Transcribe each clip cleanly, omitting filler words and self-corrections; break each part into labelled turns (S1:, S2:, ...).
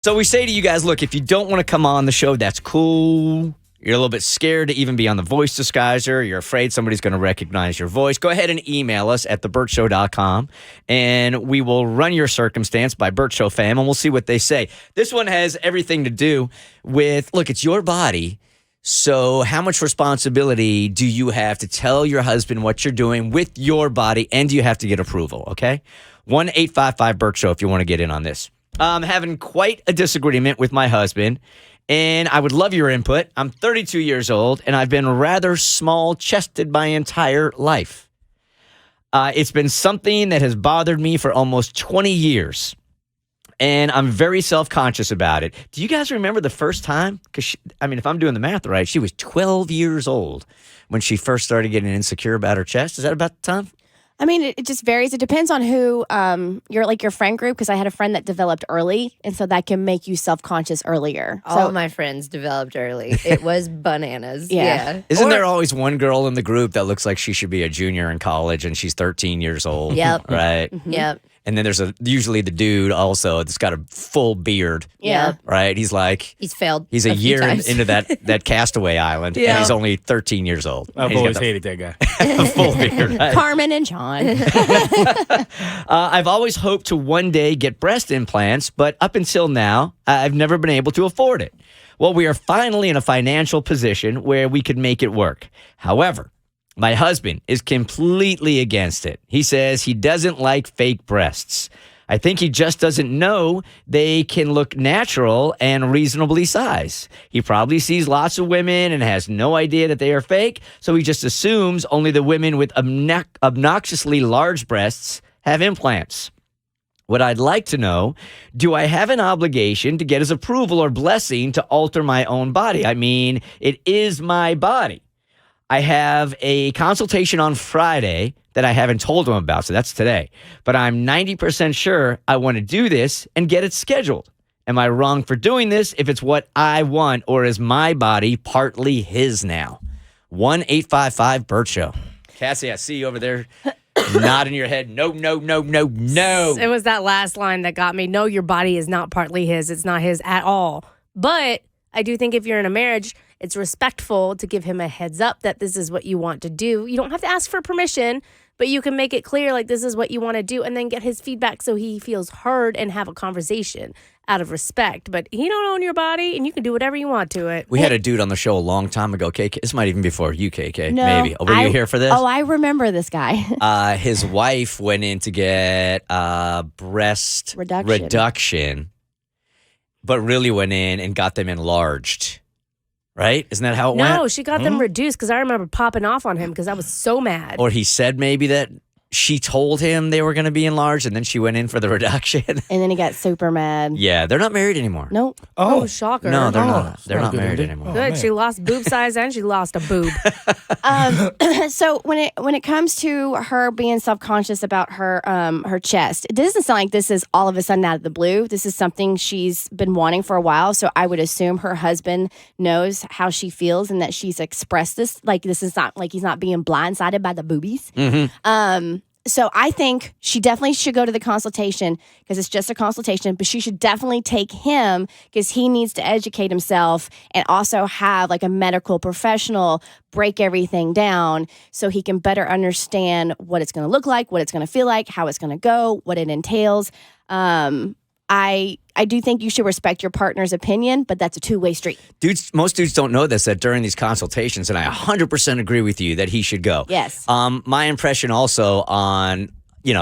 S1: So we say to you guys, look, if you don't want to come on the show, that's cool. You're a little bit scared to even be on the voice disguiser. You're afraid somebody's going to recognize your voice. Go ahead and email us at thebertshow.com, and we will run your circumstance by Bert Show fam, and we'll see what they say. This one has everything to do with, look, it's your body. So how much responsibility do you have to tell your husband what you're doing with your body, and do you have to get approval, okay? 1-855-BERT-SHOW if you want to get in on this. I'm having quite a disagreement with my husband, and I would love your input. I'm 32 years old, and I've been rather small-chested my entire life. It's been something that has bothered me for almost 20 years, and I'm very self-conscious about it. Do you guys remember the first time? Because, if I'm doing the math right, she was 12 years old when she first started getting insecure about her chest. Is that about the time?
S2: It just varies. It depends on who your friend group, because I had a friend that developed early, and so that can make you self-conscious earlier.
S3: All of my friends developed early. It was bananas. Yeah.
S1: Isn't there always one girl in the group that looks like she should be a junior in college and she's 13 years old?
S3: Yep.
S1: Right?
S3: Mm-hmm. Yep.
S1: And then there's usually the dude also that's got a full beard.
S3: Yeah.
S1: Right? He's
S3: failed.
S1: He's a year into that Castaway Island, and he's only 13 years old.
S4: I've always hated that guy.
S1: Full beard. Right?
S2: Carmen and John.
S1: I've always hoped to one day get breast implants, but up until now, I've never been able to afford it. Well, we are finally in a financial position where we could make it work. However, my husband is completely against it. He says he doesn't like fake breasts. I think he just doesn't know they can look natural and reasonably sized. He probably sees lots of women and has no idea that they are fake, so he just assumes only the women with obnoxiously large breasts have implants. What I'd like to know, do I have an obligation to get his approval or blessing to alter my own body? It is my body. I have a consultation on Friday that I haven't told him about, so that's today. But I'm 90% sure I want to do this and get it scheduled. Am I wrong for doing this if it's what I want, or is my body partly his now? 1-855-BERT-SHOW. Cassie, I see you over there nodding your head. No.
S5: It was that last line that got me. No, your body is not partly his. It's not his at all. But I do think if you're in a marriage, it's respectful to give him a heads up that this is what you want to do. You don't have to ask for permission, but you can make it clear, like, this is what you want to do, and then get his feedback so he feels heard and have a conversation out of respect. But he don't own your body, and you can do whatever you want to it.
S1: We had a dude on the show a long time ago, KK. This might even be before you, KK.
S2: No,
S1: maybe. Were you here for this?
S2: Oh, I remember this guy.
S1: His wife went in to get breast reduction, but really went in and got them enlarged. Right? Isn't that how it went?
S5: No, she got them reduced because I remember popping off on him because I was so mad.
S1: Or he said maybe that she told him they were going to be enlarged, and then she went in for the reduction.
S2: And then he got super mad.
S1: Yeah, they're not married anymore.
S2: Nope.
S5: Oh, shocker.
S1: No, they're not. They're not married anymore.
S5: Good. She lost boob size and she lost a boob.
S2: So when it comes to her being self-conscious about her chest, it doesn't sound like this is all of a sudden out of the blue. This is something she's been wanting for a while. So I would assume her husband knows how she feels and that she's expressed this. Like, this is not like he's not being blindsided by the boobies.
S1: Mm-hmm.
S2: So I think she definitely should go to the consultation because it's just a consultation, but she should definitely take him because he needs to educate himself and also have like a medical professional break everything down so he can better understand what it's going to look like, what it's going to feel like, how it's going to go, what it entails. I do think you should respect your partner's opinion, but that's a two-way street.
S1: Most dudes don't know this, that during these consultations, and I 100% agree with you that he should go.
S2: Yes.
S1: My impression also on,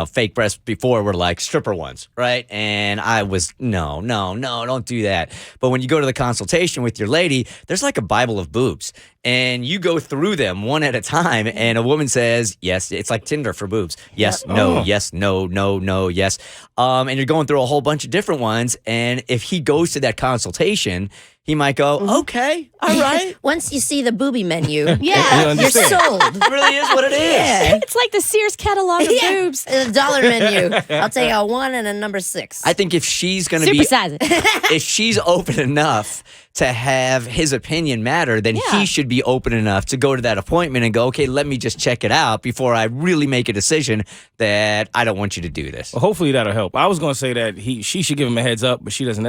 S1: fake breasts before were like stripper ones, right? And I was, no, don't do that. But when you go to the consultation with your lady, there's like a Bible of boobs. And you go through them one at a time, and a woman says, yes, it's like Tinder for boobs. Yes, no, yes, no, yes. And you're going through a whole bunch of different ones. And if he goes to that consultation, he might go, okay, all right.
S3: Once you see the booby menu,
S2: Yeah.
S3: you're sold.
S1: It really is what it is.
S3: Yeah.
S2: It's like the Sears catalog of boobs.
S3: The dollar menu. I'll take a 1 and a number 6.
S1: I think if she's going to
S2: Supersize it.
S1: if she's open enough to have his opinion matter, then he should be open enough to go to that appointment and go, okay, let me just check it out before I really make a decision that I don't want you to do this.
S4: Well, hopefully that'll help. I was going to say that she should give him a heads up, but she doesn't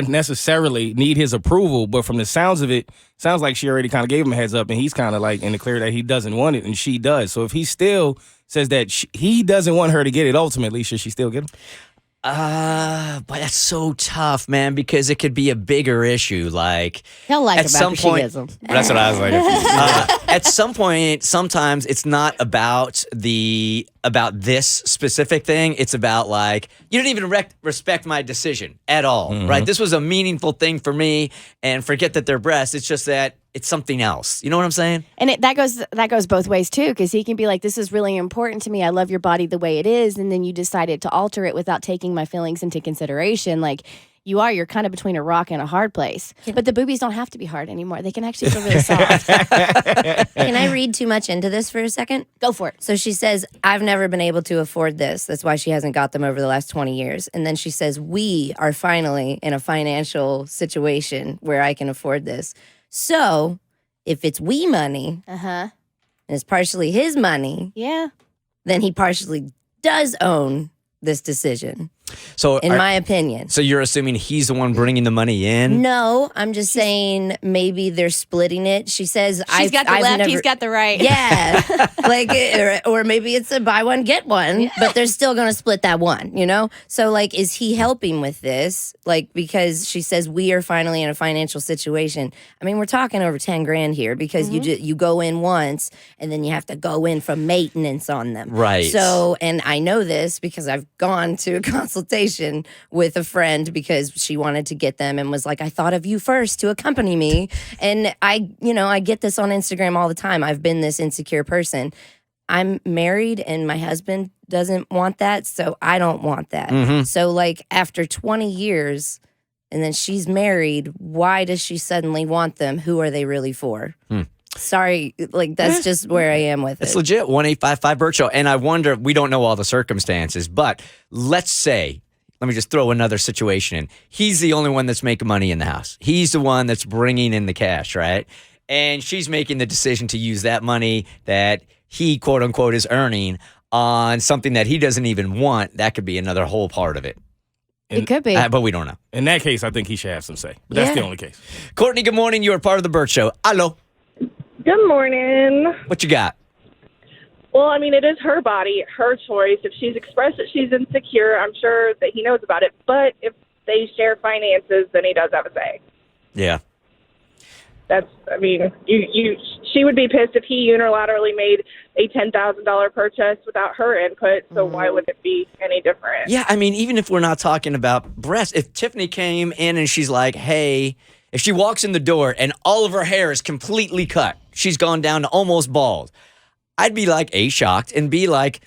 S4: necessarily need his approval. But from the sounds of it, sounds like she already kind of gave him a heads up, and he's kind of like in the clear that he doesn't want it, and she does. So if he still says that he doesn't want her to get it ultimately, should she still get him?
S1: But that's so tough, man, because it could be a bigger issue. Like
S2: He'll like
S1: at
S2: it
S1: some
S2: after she
S1: point,
S2: gets 'em.
S1: that's what I was like. At some point, sometimes it's not about this specific thing. It's about like you didn't even respect my decision at all, right? This was a meaningful thing for me, and forget that they're breasts. It's just that it's something else. You know what I'm saying?
S2: And that goes both ways too, because he can be like, "This is really important to me. I love your body the way it is," and then you decided to alter it without taking my feelings into consideration. Like you're kind of between a rock and a hard place. But the boobies don't have to be hard anymore. They can actually feel really soft.
S3: Can I read too much into this for a second?
S2: Go for it.
S3: So she says, I've never been able to afford this. That's why she hasn't got them over the last 20 years. And then she says, we are finally in a financial situation where I can afford this. So if it's we money and it's partially his money, then he partially does own this decision.
S1: So,
S3: in my opinion.
S1: So you're assuming he's the one bringing the money in?
S3: No, I'm just saying maybe they're splitting it. She says,
S2: She's got the left, he's got the right.
S3: Yeah. Like, or maybe it's a buy one, get one, but they're still going to split that one, you know? So, like, is he helping with this? Like, because she says, we are finally in a financial situation. I mean, we're talking over 10 grand here because you go in once and then you have to go in for maintenance on them.
S1: Right.
S3: So, and I know this because I've gone to a consultation with a friend because she wanted to get them and was like, I thought of you first to accompany me. And I get this on Instagram all the time. I've been this insecure person. I'm married and my husband doesn't want that, so I don't want that. So like after 20 years and then she's married, why does she suddenly want them? Who are they really for? Sorry, like that's just where I am with it.
S1: It's legit, 1-855-BERT Show. And I wonder, we don't know all the circumstances, but let's say, let me just throw another situation in. He's the only one that's making money in the house. He's the one that's bringing in the cash, right? And she's making the decision to use that money that he, quote unquote, is earning on something that he doesn't even want. That could be another whole part of it.
S2: It could be.
S1: But we don't know.
S4: In that case, I think he should have some say. But that's the only case.
S1: Courtney, good morning. You are part of the Bert Show. Hello.
S6: Good morning.
S1: What you got?
S6: Well, I mean, it is her body, her choice. If she's expressed that she's insecure, I'm sure that he knows about it. But if they share finances, then he does have a say.
S1: Yeah.
S6: She would be pissed if he unilaterally made a $10,000 purchase without her input. So why would it be any different?
S1: Yeah, I mean, even if we're not talking about breasts, if Tiffany came in and she's like, hey, if she walks in the door and all of her hair is completely cut, she's gone down to almost bald, I'd be like, A, shocked, and B, like,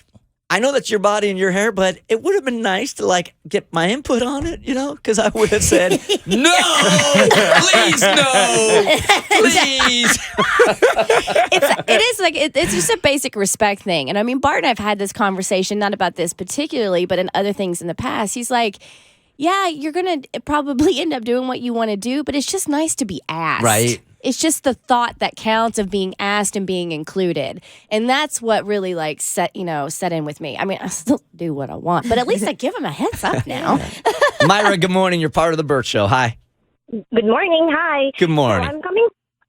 S1: I know that's your body and your hair, but it would have been nice to like get my input on it, you know, because I would have said, no, please, no, please.
S2: It's just a basic respect thing. And I mean, Bart and I've had this conversation, not about this particularly, but in other things in the past. He's like, yeah, you're going to probably end up doing what you want to do, but it's just nice to be asked.
S1: Right.
S2: It's just the thought that counts of being asked and being included. And that's what really like set in with me. I mean, I still do what I want, but at least I give him a heads up now.
S1: Myra, good morning. You're part of the Bert Show. Hi.
S7: Good morning. Hi.
S1: Good morning.
S7: So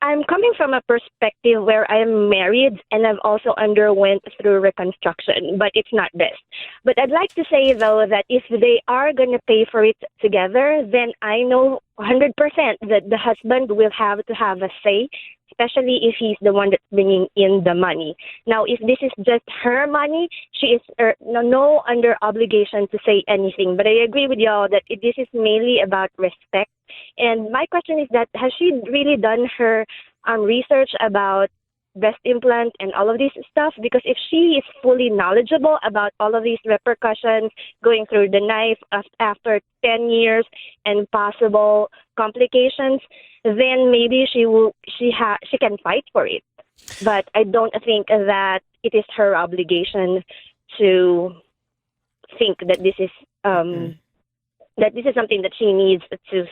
S7: I'm coming from a perspective where I am married and I've also underwent through reconstruction, but it's not this. But I'd like to say, though, that if they are going to pay for it together, then I know 100% that the husband will have to have a say, especially if he's the one that's bringing in the money. Now, if this is just her money, she is no under obligation to say anything. But I agree with y'all that this is mainly about respect. And my question is that, has she really done her research about breast implant and all of this stuff? Because if she is fully knowledgeable about all of these repercussions, going through the knife after 10 years and possible complications, then maybe she can fight for it. But I don't think that it is her obligation to think that this is that this is something that she needs to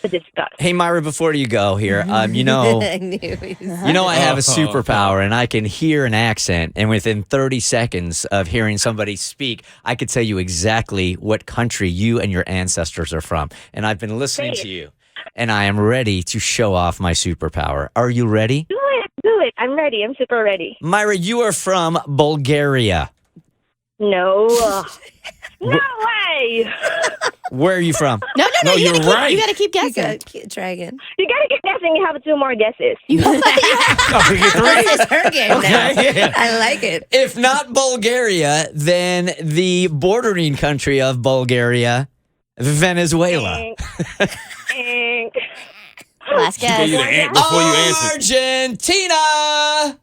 S7: to discuss.
S1: Hey, Myra, before you go here, you know,
S3: I knew he was-
S1: I have a superpower, and I can hear an accent, and within 30 seconds of hearing somebody speak, I could tell you exactly what country you and your ancestors are from. And I've been listening to you, and I am ready to show off my superpower. Are you ready?
S7: Do it. I'm ready. I'm super ready.
S1: Myra, you are from Bulgaria.
S7: No. No way.
S1: Where are you from?
S2: No,
S4: No,
S2: you
S4: you're right.
S2: You got to keep
S3: You
S2: guessing.
S3: gotta keep dragging.
S7: You gotta keep guessing. You have 2 more guesses.
S4: Oh, we get 3?
S3: This is her game now.
S1: yeah.
S3: I like it.
S1: If not Bulgaria, then the bordering country of Bulgaria, Venezuela.
S7: Ink. Ink.
S2: Last
S4: She gave you the
S2: guess.
S4: ant before you answered.
S1: Argentina!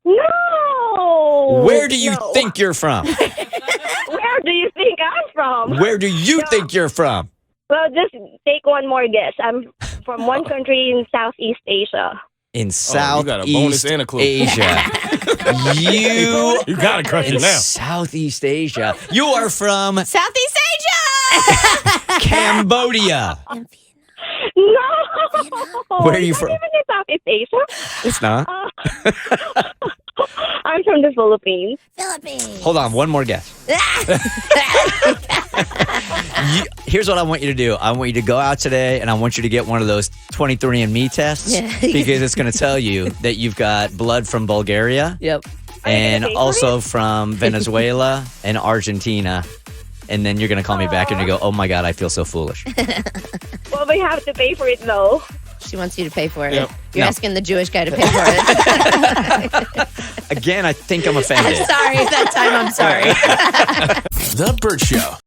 S7: No.
S1: Where do you
S7: No.
S1: think you're from?
S7: Where do you think I'm from?
S1: Where do you think you're from?
S7: Well, just take one more guess. I'm from one country in Southeast Asia.
S1: In
S4: you
S1: Southeast
S4: got a bonus and a clue.
S1: Asia. You
S4: You gotta crush
S1: in
S4: it now.
S1: Southeast Asia. You are from
S2: Southeast Asia.
S1: Cambodia.
S7: No.
S1: Where are you
S7: It's
S1: from?
S7: not even in Southeast Asia.
S1: It's not.
S7: I'm from the Philippines.
S3: Philippines.
S1: Hold on, one more guess. Here's what I want you to do. I want you to go out today, and I want you to get one of those 23andMe tests
S3: Yeah.
S1: because it's going to tell you that you've got blood from Bulgaria
S3: Yep.
S1: and
S7: Are you gonna pay for
S1: also from Venezuela and Argentina. And then you're going to call me back and you go, oh my God, I feel so foolish.
S7: Well, we have to pay for it, though.
S3: She wants you to pay for it.
S4: Yep.
S3: You're
S1: No.
S3: asking the Jewish guy to pay for it.
S1: Again, I think I'm offended.
S3: I'm sorry. That time, I'm sorry.
S8: The Bert Show.